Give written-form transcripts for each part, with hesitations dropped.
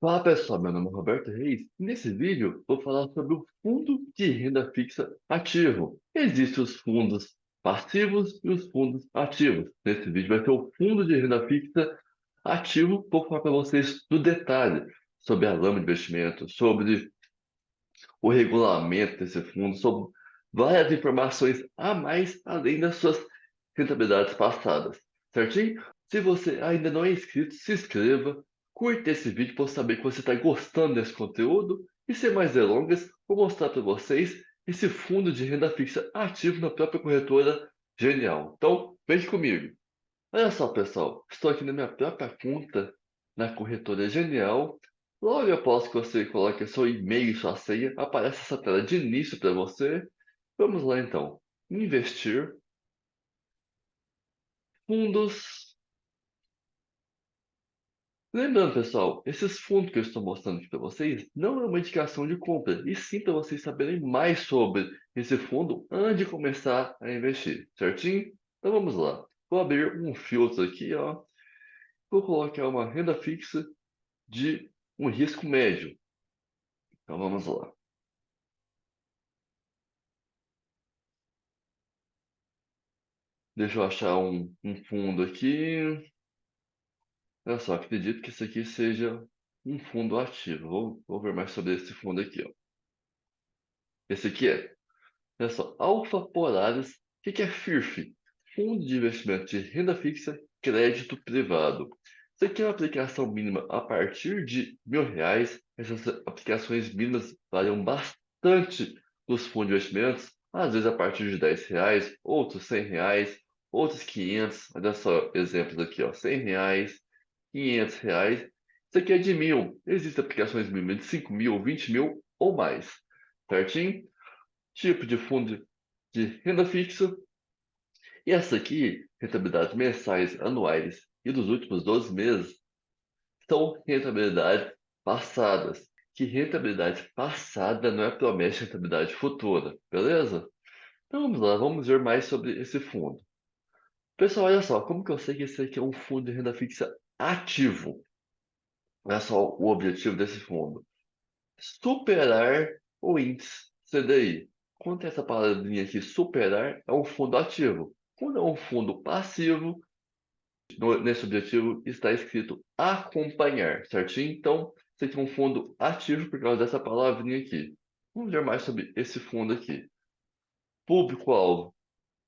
Fala pessoal, meu nome é Roberto Reis e nesse vídeo vou falar sobre o fundo de renda fixa ativo. Existem os fundos passivos e os fundos ativos. Nesse vídeo vai ter o fundo de renda fixa ativo. Vou falar para vocês no detalhe sobre a lama de investimento, sobre o regulamento desse fundo, sobre várias informações a mais além das suas rentabilidades passadas. Certinho? Se você ainda não é inscrito, se inscreva, curta esse vídeo para eu saber que você está gostando desse conteúdo e, sem mais delongas, vou mostrar para vocês esse fundo de renda fixa ativo na própria corretora Genial. Então, vem comigo. Olha só, pessoal, estou aqui na minha própria conta na corretora Genial. Logo após que você coloque seu e-mail e sua senha, aparece essa tela de início para você. Vamos lá então. Investir, fundos. Lembrando, pessoal, esses fundos que eu estou mostrando aqui para vocês não é uma indicação de compra, e sim para vocês saberem mais sobre esse fundo antes de começar a investir, certinho? Então vamos lá. Vou abrir um filtro aqui, ó. Vou colocar uma renda fixa de um risco médio. Então vamos lá. Deixa eu achar um fundo aqui. Olha só, acredito que isso aqui seja um fundo ativo. Vou ver mais sobre esse fundo aqui, ó. Esse aqui é. Olha só, Alfa Polaris. O que é FIRF? Fundo de Investimento de Renda Fixa Crédito Privado. Isso aqui é uma aplicação mínima a partir de R$ 1.000. Essas aplicações mínimas variam bastante nos fundos de investimentos, às vezes a partir de R$ 10, outros R$ 100, outros 500. Olha só exemplos aqui, ó, R$ 100, R$ 500. Isso aqui é de 1.000. Existem aplicações mínimas de 5.000, 20.000 ou mais. Certinho? Tipo de fundo de renda fixa. E essa aqui, rentabilidades mensais, anuais e dos últimos 12 meses, são rentabilidades passadas. Que rentabilidade passada não é promessa de rentabilidade futura, beleza? Então vamos lá, vamos ver mais sobre esse fundo. Pessoal, olha só, como que eu sei que esse aqui é um fundo de renda fixa ativo? Olha só o objetivo desse fundo. Superar o índice CDI. Quando tem essa palavrinha aqui, superar, é um fundo ativo. Quando é um fundo passivo, nesse objetivo está escrito acompanhar, certinho? Então, esse aqui é um fundo ativo por causa dessa palavrinha aqui. Vamos ver mais sobre esse fundo aqui. Público-alvo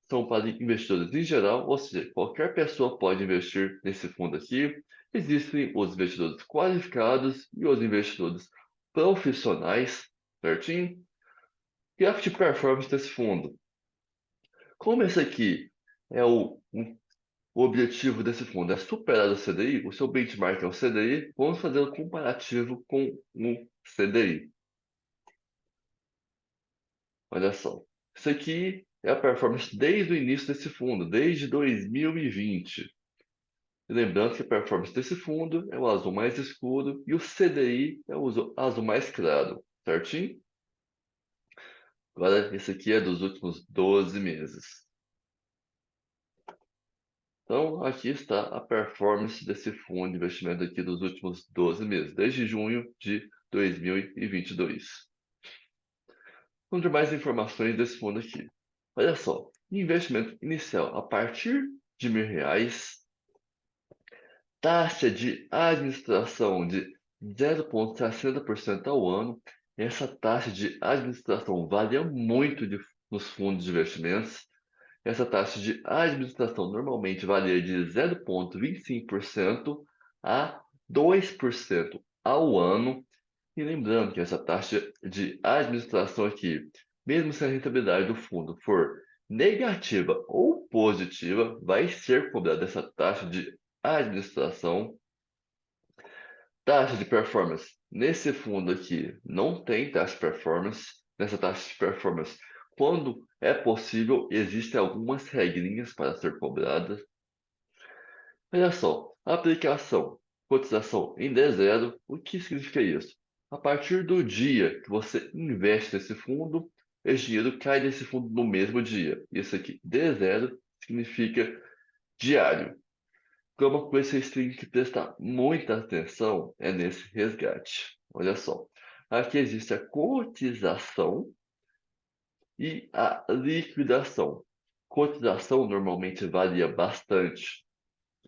são para investidores em geral, ou seja, qualquer pessoa pode investir nesse fundo aqui. Existem os investidores qualificados e os investidores profissionais, certinho? Gráfico de performance desse fundo. Como esse aqui é o objetivo desse fundo é superar o CDI, o seu benchmark é o CDI, vamos fazer um comparativo com o CDI. Olha só. Isso aqui é a performance desde o início desse fundo, desde 2020. E lembrando que a performance desse fundo é o azul mais escuro e o CDI é o azul mais claro, certinho? Agora, esse aqui é dos últimos 12 meses. Então, aqui está a performance desse fundo de investimento aqui dos últimos 12 meses, desde junho de 2022. Vamos ter mais informações desse fundo aqui. Olha só, investimento inicial a partir de R$ 1.000, taxa de administração de 0,60% ao ano. Essa taxa de administração varia muito nos fundos de investimentos. Essa taxa de administração normalmente varia de 0,25% a 2% ao ano. E lembrando que essa taxa de administração aqui, mesmo se a rentabilidade do fundo for negativa ou positiva, vai ser cobrada essa taxa de administração. Taxa de performance. Nesse fundo aqui, não tem taxa de performance. Nessa taxa de performance, quando é possível, existem algumas regrinhas para ser cobradas. Olha só, aplicação, cotização em D0, o que significa isso? A partir do dia que você investe nesse fundo, esse dinheiro cai nesse fundo no mesmo dia. Isso aqui, D0, significa diário. Uma coisa que vocês têm que prestar muita atenção é nesse resgate. Olha só, aqui existe a cotização e a liquidação. Cotização normalmente varia bastante,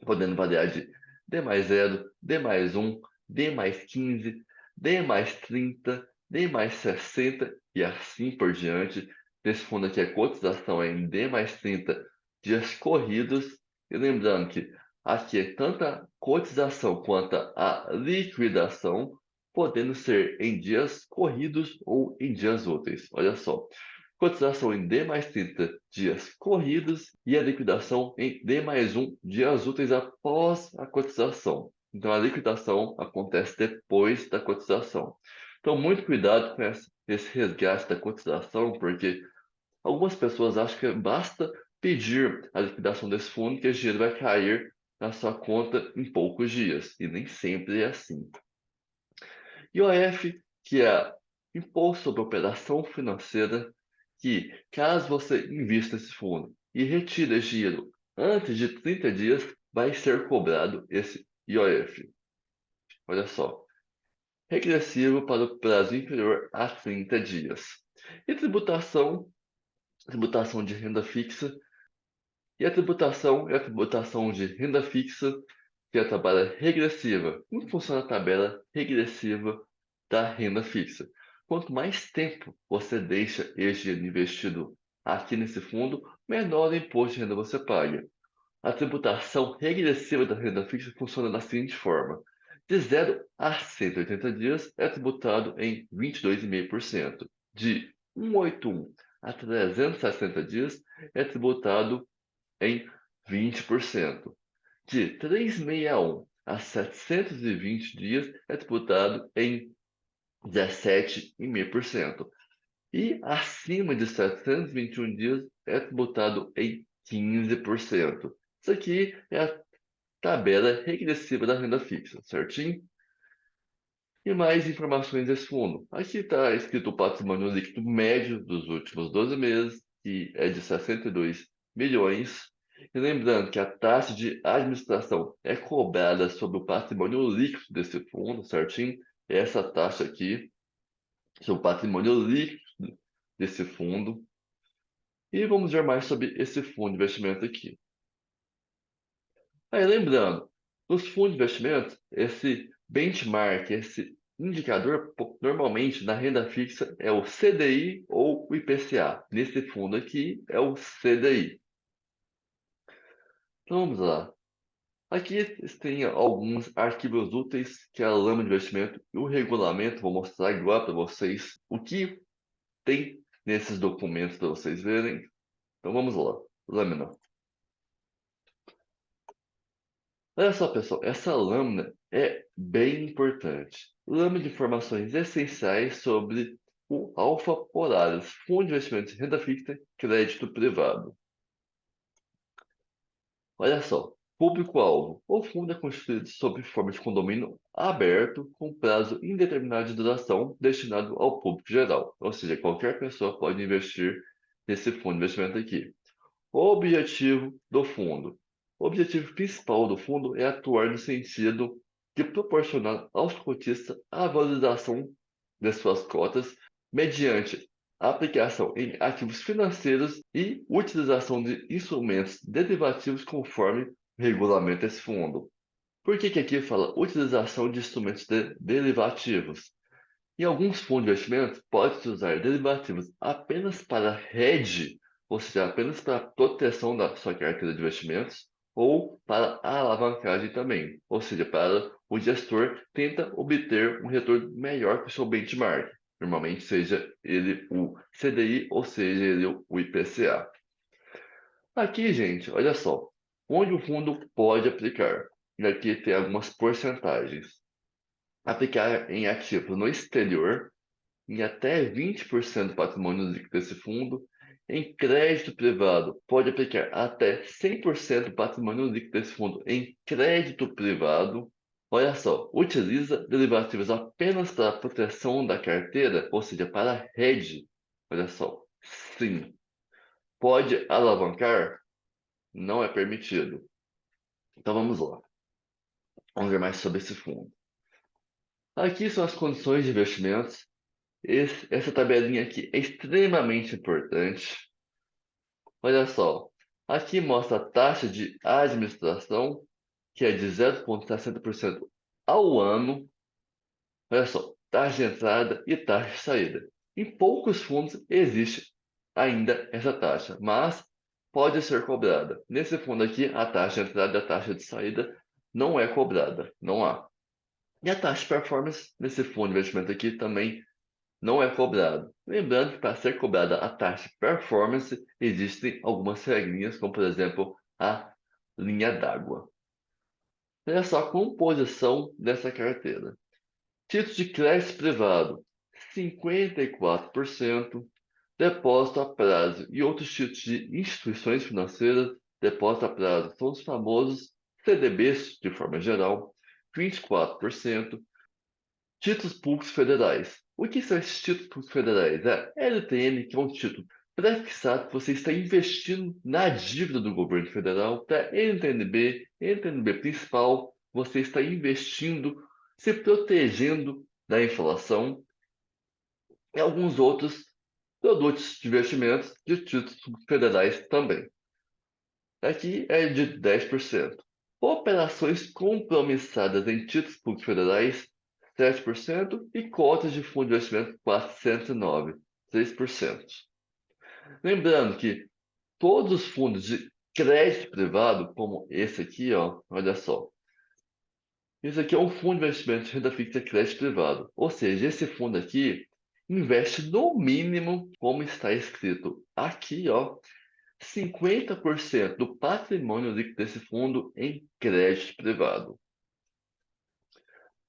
podendo variar de D mais zero, D mais um, D mais 15, D mais 30, D mais 60 e assim por diante. Nesse fundo aqui, a cotização é em D mais 30 dias corridos. E lembrando que aqui é tanto a cotização quanto a liquidação, podendo ser em dias corridos ou em dias úteis. Olha só. Cotização em D mais 30 dias corridos e a liquidação em D mais um dias úteis após a cotização. Então, a liquidação acontece depois da cotização. Então, muito cuidado com esse resgate da cotização, porque algumas pessoas acham que basta pedir a liquidação desse fundo que esse dinheiro vai cair na sua conta em poucos dias. E nem sempre é assim. IOF, que é Imposto sobre Operação Financeira, que caso você invista esse fundo e retire esse dinheiro antes de 30 dias, vai ser cobrado esse IOF. Olha só, regressivo para o prazo inferior a 30 dias. E tributação de renda fixa. E a tributação é a tributação de renda fixa, que é a tabela regressiva. Como funciona a tabela regressiva da renda fixa? Quanto mais tempo você deixa esse dinheiro investido aqui nesse fundo, menor o imposto de renda você paga. A tributação regressiva da renda fixa funciona da seguinte forma: de 0 a 180 dias é tributado em 22,5%. De 181 a 360 dias é tributado em 20%. De 361 a 720 dias é tributado em 17,5%. E acima de 721 dias é tributado em 15%. Isso aqui é a tabela regressiva da renda fixa, certinho? E mais informações desse fundo. Aqui está escrito o patrimônio líquido médio dos últimos 12 meses, que é de 62 milhões. E lembrando que a taxa de administração é cobrada sobre o patrimônio líquido desse fundo, certinho? Essa taxa aqui, sobre o patrimônio líquido desse fundo. E vamos ver mais sobre esse fundo de investimento aqui. Aí, lembrando, nos fundos de investimento, esse benchmark, esse indicador, normalmente na renda fixa é o CDI ou o IPCA. Nesse fundo aqui é o CDI. Então vamos lá. Aqui tem alguns arquivos úteis, que é a lâmina de investimento e o regulamento. Vou mostrar agora para vocês o que tem nesses documentos para vocês verem. Então vamos lá. Lâmina. Olha só, pessoal, essa lâmina é bem importante. Lâmina de informações essenciais sobre o Alfa Polaris, Fundo de Investimentos em Renda Fixa, Crédito Privado. Olha só, público-alvo. O fundo é constituído sob forma de condomínio aberto, com prazo indeterminado de duração, destinado ao público geral. Ou seja, qualquer pessoa pode investir nesse fundo de investimento aqui. O objetivo do fundo. O objetivo principal do fundo é atuar no sentido de proporcionar aos cotistas a valorização de suas cotas mediante aplicação em ativos financeiros e utilização de instrumentos derivativos conforme regulamenta esse fundo. Por que aqui fala utilização de instrumentos derivativos? Em alguns fundos de investimento, pode-se usar derivativos apenas para hedge, ou seja, apenas para proteção da sua carteira de investimentos, ou para a alavancagem também, ou seja, para o gestor tenta obter um retorno melhor que o seu benchmark, normalmente seja ele o CDI ou seja ele o IPCA. Aqui, gente, olha só, onde o fundo pode aplicar. E aqui tem algumas porcentagens. Aplicar em ativos no exterior, em até 20% do patrimônio líquido desse fundo. Em crédito privado, pode aplicar até 100% do patrimônio líquido desse fundo em crédito privado. Olha só, utiliza derivativos apenas para a proteção da carteira, ou seja, para hedge. Olha só, sim. Pode alavancar? Não é permitido. Então vamos lá. Vamos ver mais sobre esse fundo. Aqui são as condições de investimentos. Essa tabelinha aqui é extremamente importante. Olha só. Aqui mostra a taxa de administração, que é de 0,60% ao ano. Olha só, taxa de entrada e taxa de saída. Em poucos fundos existe ainda essa taxa, mas pode ser cobrada. Nesse fundo aqui, a taxa de entrada e a taxa de saída não é cobrada, não há. E a taxa de performance nesse fundo de investimento aqui também não é cobrada. Lembrando que para ser cobrada a taxa de performance, existem algumas regrinhas, como por exemplo a linha d'água. Olha só a composição dessa carteira. Títulos de crédito privado, 54%. Depósito a prazo e outros títulos de instituições financeiras, depósito a prazo, são os famosos CDBs, de forma geral, 24%. Títulos públicos federais. O que são esses títulos públicos federais? É LTN, que é um título pré-fixado que você está investindo na dívida do governo federal. Para NTNB, NTNB principal, você está investindo, se protegendo da inflação. E alguns outros produtos de investimentos de títulos federais também. Aqui é de 10%. Operações compromissadas em títulos públicos federais, 7%. E cotas de fundo de investimento, 409, 3%. Lembrando que todos os fundos de crédito privado, como esse aqui, ó, olha só. Esse aqui é um fundo de investimento de renda fixa crédito privado. Ou seja, esse fundo aqui investe no mínimo, como está escrito aqui, ó, 50% do patrimônio líquido desse fundo em crédito privado.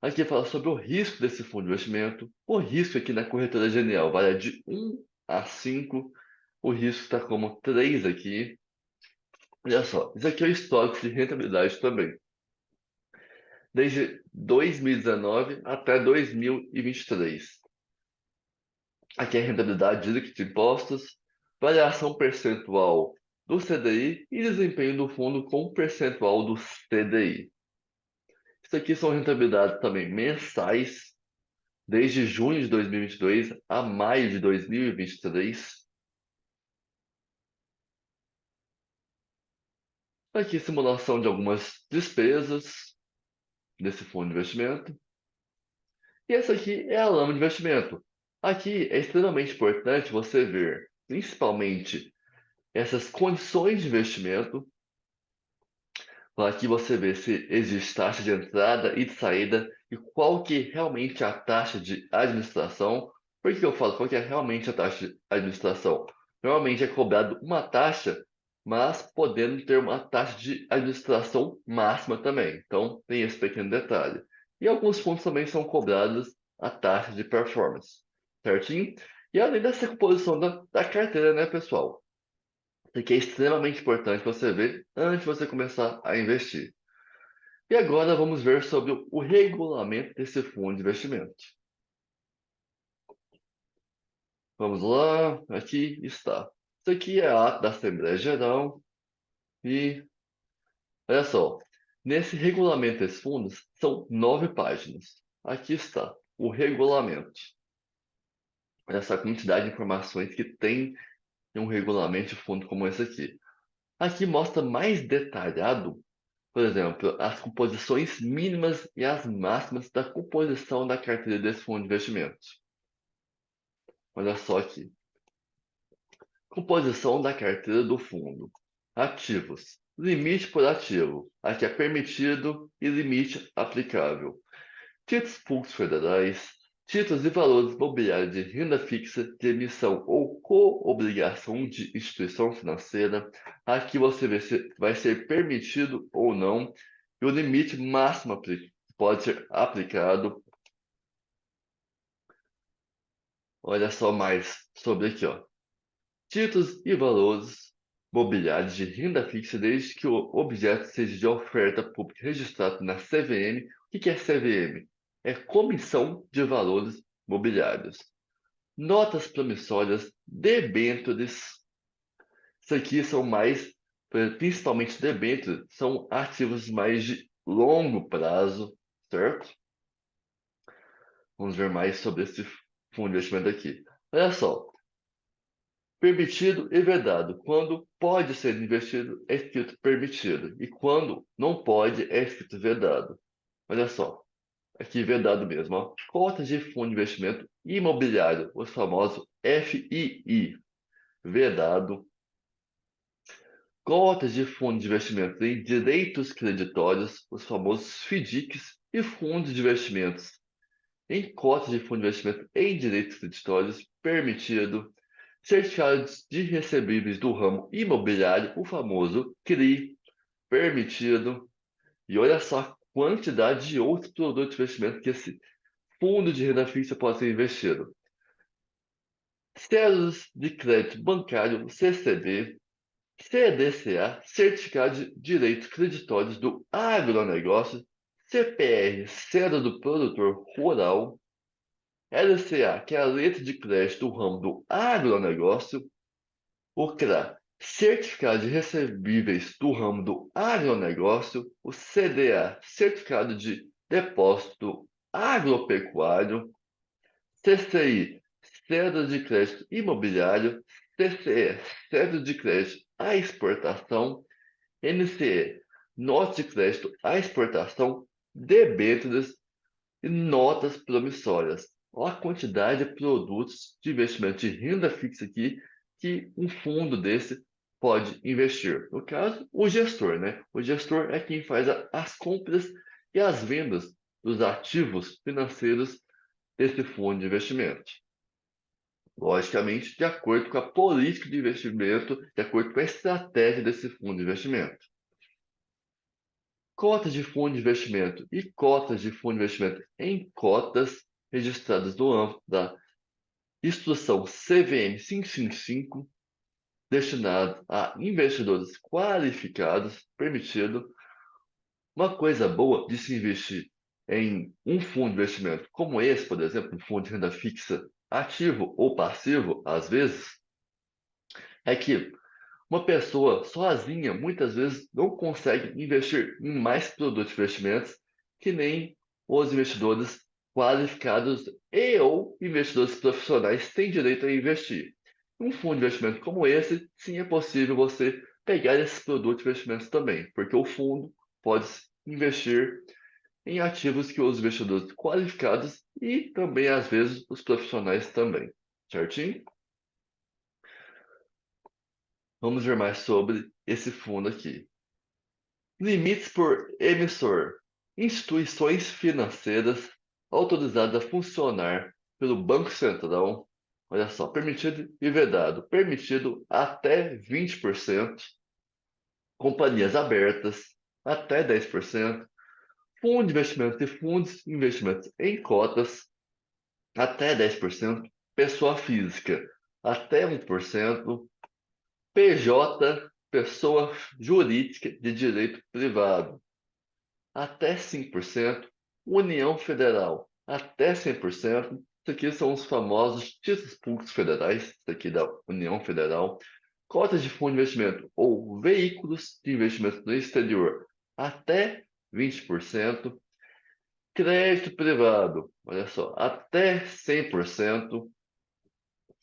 Aqui fala sobre o risco desse fundo de investimento. O risco aqui na corretora genial varia de 1 a 5. O risco está como 3 aqui. Olha só, isso aqui é o histórico de rentabilidade também. Desde 2019 até 2023. Aqui é a rentabilidade líquida de impostos, variação percentual do CDI e desempenho do fundo com percentual do CDI. Isso aqui são rentabilidades também mensais, desde junho de 2022 a maio de 2023. Aqui simulação de algumas despesas desse fundo de investimento. E essa aqui é a lama de investimento. Aqui é extremamente importante você ver, principalmente, essas condições de investimento. Aqui você vê se existe taxa de entrada e de saída e qual que realmente é a taxa de administração. Por que eu falo qual que é realmente a taxa de administração? Normalmente é cobrado uma taxa, mas podendo ter uma taxa de administração máxima também. Então tem esse pequeno detalhe. E alguns fundos também são cobrados a taxa de performance, certinho? E além dessa composição da carteira, né, pessoal? Isso aqui é extremamente importante você ver antes de você começar a investir. E agora vamos ver sobre o regulamento desse fundo de investimento. Vamos lá, aqui está. Isso aqui é a ata da Assembleia Geral e olha só, nesse regulamento desses fundos são 9 páginas. Aqui está o regulamento. Olha essa quantidade de informações que tem em um regulamento de fundo como esse aqui. Aqui mostra mais detalhado, por exemplo, as composições mínimas e as máximas da composição da carteira desse fundo de investimento. Olha só aqui. Composição da carteira do fundo. Ativos. Limite por ativo. Aqui é permitido e limite aplicável. Títulos públicos federais. Títulos e valores mobiliários de renda fixa de emissão ou co-obrigação de instituição financeira. Aqui você vê se vai ser permitido ou não. E o limite máximo pode ser aplicado. Olha só mais sobre aqui, ó. Títulos e valores mobiliários de renda fixa desde que o objeto seja de oferta pública registrado na CVM. O que é CVM? É Comissão de Valores Mobiliários. Notas promissórias, debêntures. Isso aqui são mais principalmente debêntures, são ativos mais de longo prazo, certo? Vamos ver mais sobre esse fundo de investimento aqui. Olha só, permitido e vedado. Quando pode ser investido, é escrito permitido. E quando não pode, é escrito vedado. Olha só, aqui vedado mesmo, ó. Cotas de fundo de investimento imobiliário, os famosos FII, vedado. Cotas de fundo de investimento em direitos creditórios, os famosos FDICs, e fundos de investimentos em cotas de fundo de investimento em direitos creditórios, permitido. Certificados de recebíveis do ramo imobiliário, o famoso CRI, permitido. E olha só a quantidade de outros produtos de investimento que esse fundo de renda fixa pode ser investido. Cédulas de crédito bancário, CCB, CDCA, Certificado de Direitos Creditórios do Agronegócio, CPR, Cédula do Produtor Rural, LCA, que é a letra de crédito do ramo do agronegócio, o CRA, Certificado de Recebíveis do ramo do agronegócio, o CDA, Certificado de Depósito Agropecuário, CCI, Cédula de Crédito Imobiliário, CCE, Cédula de Crédito à Exportação, NCE, Notas de Crédito à Exportação, debêntures e notas promissórias. Olha a quantidade de produtos de investimento de renda fixa aqui que um fundo desse pode investir. No caso, o gestor, né? O gestor é quem faz as compras e as vendas dos ativos financeiros desse fundo de investimento. Logicamente, de acordo com a política de investimento, de acordo com a estratégia desse fundo de investimento. Cotas de fundo de investimento e cotas de fundo de investimento em cotas registradas no âmbito da Instrução CVM 555, destinado a investidores qualificados, permitido. Uma coisa boa de se investir em um fundo de investimento como esse, por exemplo, um fundo de renda fixa ativo ou passivo, às vezes, é que uma pessoa sozinha muitas vezes não consegue investir em mais produtos de investimentos que nem os investidores qualificados e ou investidores profissionais têm direito a investir. Um fundo de investimento como esse, sim, é possível você pegar esses produtos de investimentos também, porque o fundo pode investir em ativos que os investidores qualificados e também, às vezes, os profissionais também. Certinho? Vamos ver mais sobre esse fundo aqui. Limites por emissor. Instituições financeiras autorizadas a funcionar pelo Banco Central. Olha só, permitido e vedado. Permitido até 20%. Companhias abertas, até 10%. Fundo de investimento e fundos de investimentos em cotas, até 10%. Pessoa física, até 1%. PJ, pessoa jurídica de direito privado, até 5%. União Federal, até 100%. Isso aqui são os famosos títulos públicos federais, isso aqui da União Federal. Cotas de fundo de investimento ou veículos de investimento no exterior, até 20%. Crédito privado, olha só, até 100%.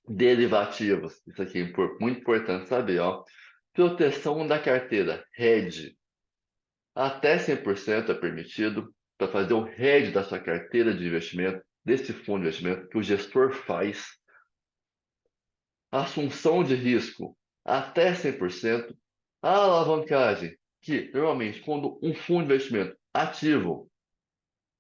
Derivativos, isso aqui é muito importante saber, ó. Proteção da carteira, hedge, até 100% é permitido para fazer o hedge da sua carteira de investimento, desse fundo de investimento que o gestor faz. Assunção de risco, até 100%. A alavancagem, que normalmente quando um fundo de investimento ativo,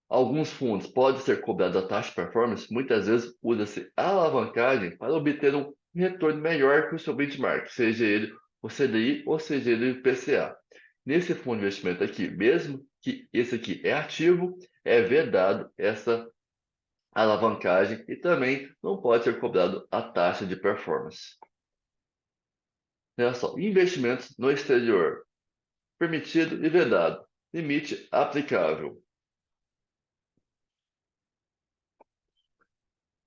alguns fundos podem ser cobrados a taxa de performance, muitas vezes usa-se alavancagem para obter um retorno melhor que o seu benchmark, seja ele o CDI ou seja ele o IPCA. Nesse fundo de investimento aqui, mesmo que esse aqui é ativo, é vedado essa alavancagem e também não pode ser cobrado a taxa de performance. Olha só, investimentos no exterior, permitido e vedado, limite aplicável.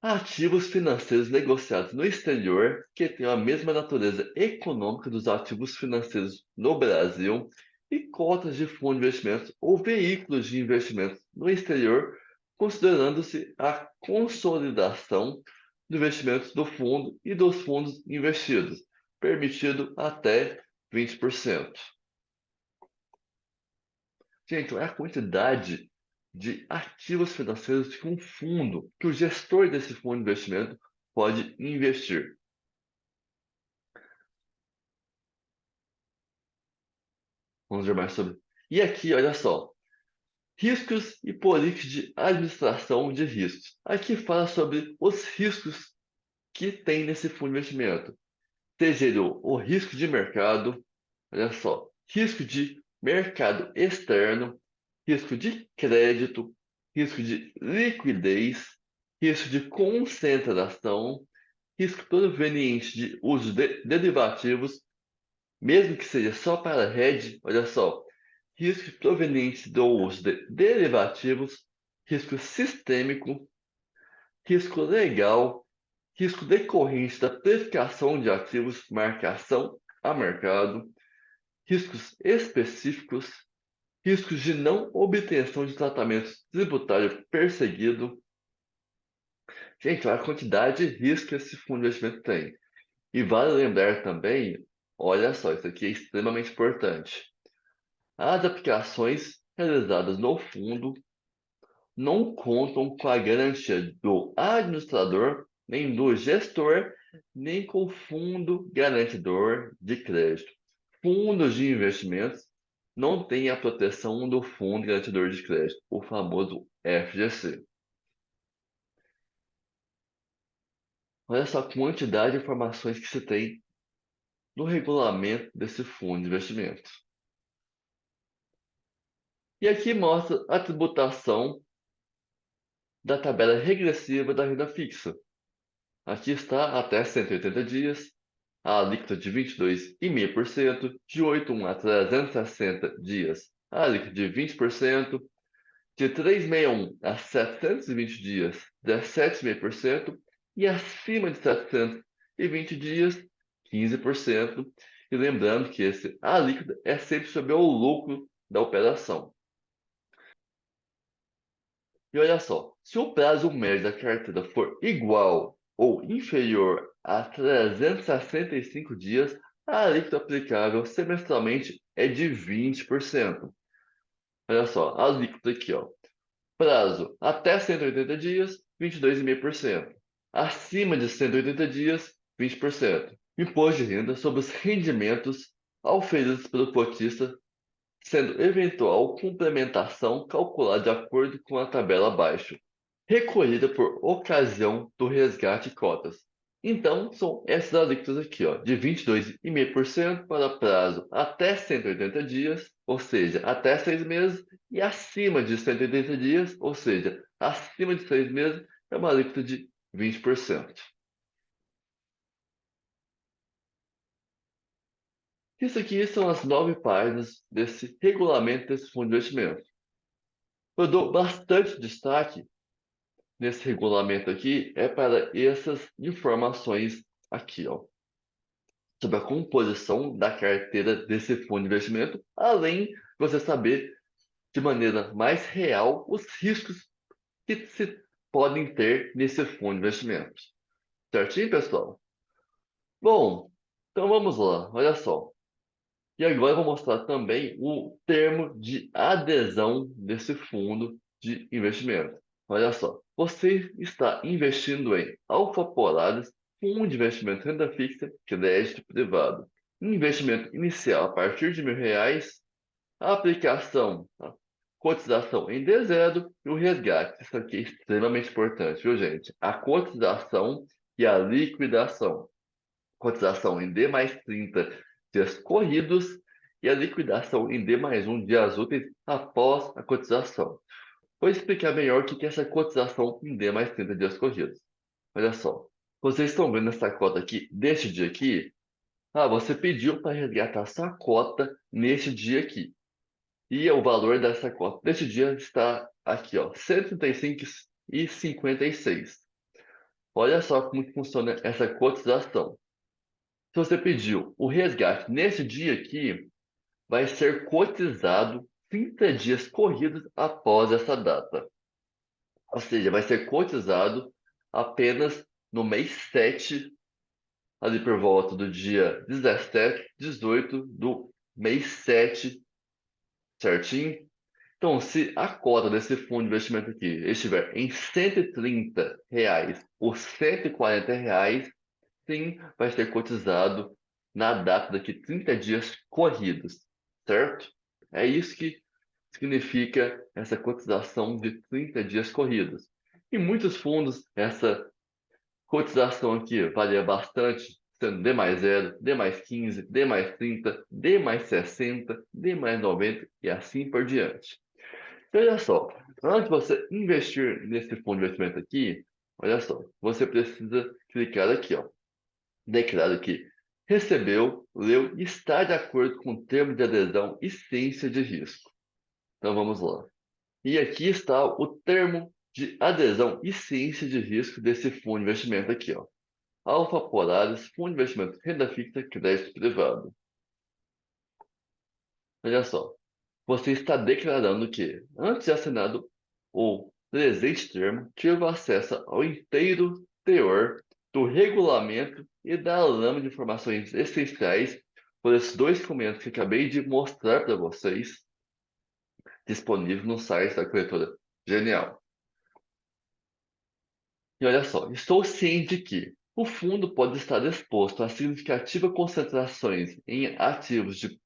Ativos financeiros negociados no exterior que têm a mesma natureza econômica dos ativos financeiros no Brasil e cotas de fundo de investimentos ou veículos de investimentos no exterior, considerando-se a consolidação do investimento do fundo e dos fundos investidos, permitido até 20%. Gente, é a quantidade de ativos financeiros que um fundo, que o gestor desse fundo de investimento pode investir. Vamos ver mais sobre. E aqui, olha só, riscos e políticas de administração de riscos. Aqui fala sobre os riscos que tem nesse fundo de investimento. Seja ele o risco de mercado, olha só, risco de mercado externo, risco de crédito, risco de liquidez, risco de concentração, risco proveniente de uso de derivativos, mesmo que seja só para hedge, olha só, risco proveniente do uso de derivativos, risco sistêmico, risco legal, risco decorrente da precificação de ativos, marcação a mercado, riscos específicos, riscos de não obtenção de tratamento tributário perseguido. Gente, olha a quantidade de risco que esse fundo de investimento tem. E vale lembrar também, olha só, isso aqui é extremamente importante. As aplicações realizadas no fundo não contam com a garantia do administrador, nem do gestor, nem com o fundo garantidor de crédito. Fundos de investimentos não têm a proteção do fundo garantidor de crédito, o famoso FGC. Olha só a quantidade de informações que se tem no regulamento desse fundo de investimentos. E aqui mostra a tributação da tabela regressiva da renda fixa. Aqui está até 180 dias, a alíquota de 22,5%, de 81 a 360 dias, a alíquota de 20%, de 361 a 720 dias, 17,5%, e acima de 720 dias, 15%. E lembrando que esse alíquota é sempre sobre o lucro da operação. E olha só, se o prazo médio da carteira for igual ou inferior a 365 dias, a alíquota aplicável semestralmente é de 20%. Olha só, a alíquota aqui, ó. Prazo até 180 dias, 22,5%. Acima de 180 dias, 20%. Imposto de renda sobre os rendimentos auferidos pelo cotista, sendo eventual complementação calculada de acordo com a tabela abaixo, recolhida por ocasião do resgate de cotas. Então, são essas alíquotas aqui, ó, de 22,5% para prazo até 180 dias, ou seja, até 6 meses, e acima de 180 dias, ou seja, acima de 6 meses, é uma alíquota de 20%. Isso aqui são as 9 páginas desse regulamento desse fundo de investimento. Eu dou bastante destaque nesse regulamento aqui é para essas informações aqui, ó, sobre a composição da carteira desse fundo de investimento, além de você saber de maneira mais real os riscos que se podem ter nesse fundo de investimento. Certinho, pessoal? Bom, então vamos lá, olha só. E agora eu vou mostrar também o termo de adesão desse fundo de investimento. Olha só, você está investindo em Alfa Polaris, fundo de investimento renda fixa, crédito privado. Investimento inicial a partir de R$ 1.000, a aplicação, a cotização em D0 e o resgate. Isso aqui é extremamente importante, viu, gente? A cotização e a liquidação. Cotização em D mais 30 dias corridos e a liquidação em D mais 1 dias úteis após a cotização. Vou explicar melhor o que é essa cotização em D mais 30 dias corridos. Olha só, vocês estão vendo essa cota aqui, deste dia aqui? Ah, você pediu para resgatar sua cota neste dia aqui. E o valor dessa cota deste dia está aqui, ó, 135,56. olha só como que funciona essa cotização. Se você pediu o resgate nesse dia aqui, vai ser cotizado 30 dias corridos após essa data. Ou seja, vai ser cotizado apenas no mês 7, ali por volta do dia 17, 18 do mês 7, certinho? Então, se a cota desse fundo de investimento aqui estiver em R$ 130 ou R$ 140, sim, vai ser cotizado na data daqui 30 dias corridos, certo? É isso que significa essa cotização de 30 dias corridos. Em muitos fundos, essa cotização aqui varia bastante, sendo D mais 0, D mais 15, D mais 30, D mais 60, D mais 90 e assim por diante. Então, olha só, antes de você investir nesse fundo de investimento aqui, olha só, você precisa clicar aqui, ó, declara que recebeu, leu e está de acordo com o termo de adesão e ciência de risco. Então vamos lá. E aqui está o termo de adesão e ciência de risco desse fundo de investimento aqui, ó. Alfa Polaris, Fundo de Investimento Renda Fixa, Crédito Privado. Olha só, você está declarando que, antes de assinado o presente termo, tive acesso ao inteiro teor do regulamento e da lama de informações essenciais por esses dois documentos que acabei de mostrar para vocês, disponíveis no site da corretora Genial. E olha só, estou ciente que o fundo pode estar exposto a significativas concentrações em ativos de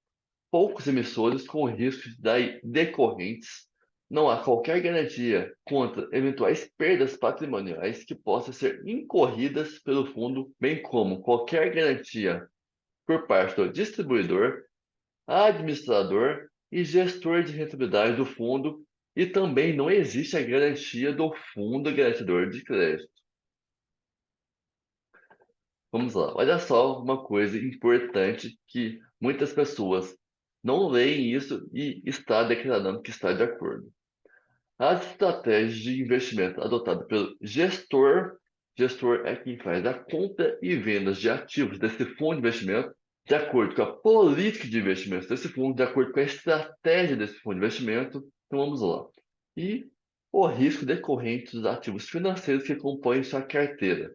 poucos emissores com riscos daí decorrentes. Não há qualquer garantia contra eventuais perdas patrimoniais que possam ser incorridas pelo fundo, bem como qualquer garantia por parte do distribuidor, administrador e gestor de rentabilidade do fundo, e também não existe a garantia do fundo garantidor de crédito. Vamos lá, olha só uma coisa importante que muitas pessoas não leem isso e está declarando que está de acordo. As estratégias de investimento adotadas pelo gestor é quem faz a compra e vendas de ativos desse fundo de investimento, de acordo com a política de investimentos desse fundo, de acordo com a estratégia desse fundo de investimento. Então vamos lá. E o risco decorrente dos ativos financeiros que compõem sua carteira,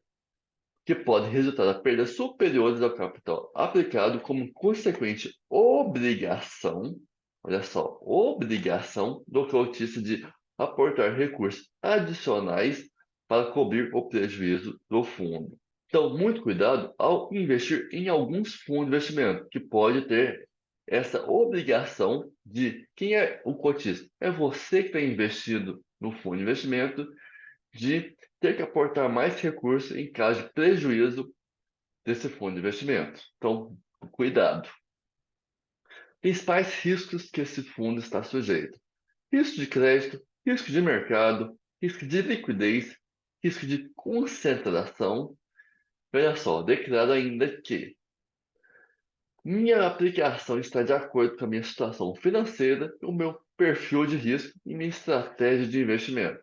que pode resultar em perdas superiores ao capital aplicado como consequente obrigação, olha só, obrigação do cotista de aportar recursos adicionais para cobrir o prejuízo do fundo. Então, muito cuidado ao investir em alguns fundos de investimento, que pode ter essa obrigação de quem é o cotista? É você que está investido no fundo de investimento, de ter que aportar mais recursos em caso de prejuízo desse fundo de investimento. Então, cuidado. Principais riscos que esse fundo está sujeito: risco de crédito, risco de mercado, risco de liquidez, risco de concentração. Olha só, declaro ainda que minha aplicação está de acordo com a minha situação financeira, o meu perfil de risco e minha estratégia de investimento.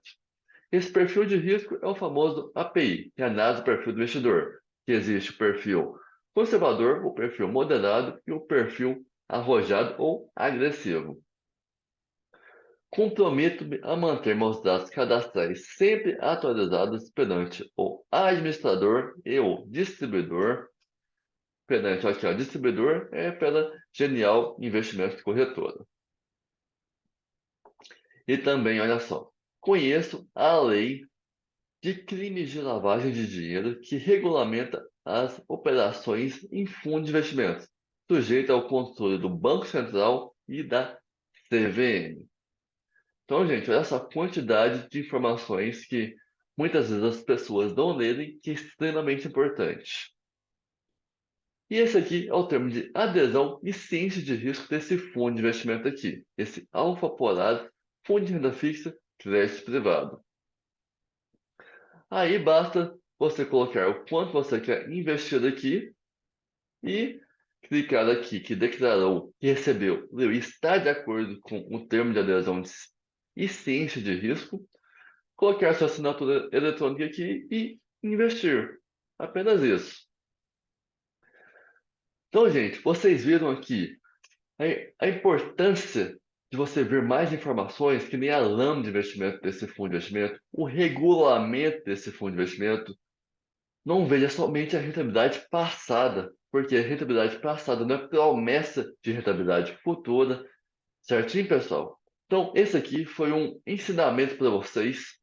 Esse perfil de risco é o famoso API, que é a análise do perfil do investidor, que existe o perfil conservador, o perfil moderado e o perfil arrojado ou agressivo. Comprometo-me a manter meus dados cadastrais sempre atualizados perante o administrador e o distribuidor. Perante aqui, o distribuidor é pela Genial Investimentos Corretora. E também, olha só, conheço a lei de crimes de lavagem de dinheiro que regulamenta as operações em fundos de investimentos, sujeito ao controle do Banco Central e da CVM. Então, gente, olha essa quantidade de informações que muitas vezes as pessoas não leem, que é extremamente importante. E esse aqui é o termo de adesão e ciência de risco desse fundo de investimento aqui, esse Alfa Polaris, fundo de renda fixa, crédito privado. Aí basta você colocar o quanto você quer investir aqui e clicar aqui que declarou, que recebeu, leu e está de acordo com o termo de adesão e ciência de risco, colocar sua assinatura eletrônica aqui e investir. Apenas isso. Então, gente, vocês viram aqui a importância de você ver mais informações, que nem a lâmina de investimento desse fundo de investimento, o regulamento desse fundo de investimento. Não veja somente a rentabilidade passada, porque a rentabilidade passada não é promessa de rentabilidade futura, certinho, pessoal? Então, esse aqui foi um ensinamento para vocês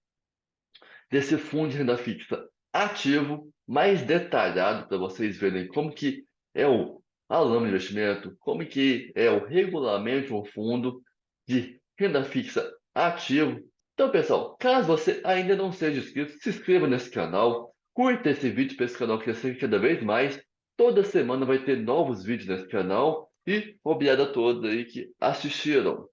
desse fundo de renda fixa ativo, mais detalhado para vocês verem como que é a lâmina de investimento, como que é o regulamento de um fundo de renda fixa ativo. Então, pessoal, caso você ainda não seja inscrito, se inscreva nesse canal, curta esse vídeo para esse canal crescer cada vez mais. Toda semana vai ter novos vídeos nesse canal e obrigado a todos aí que assistiram.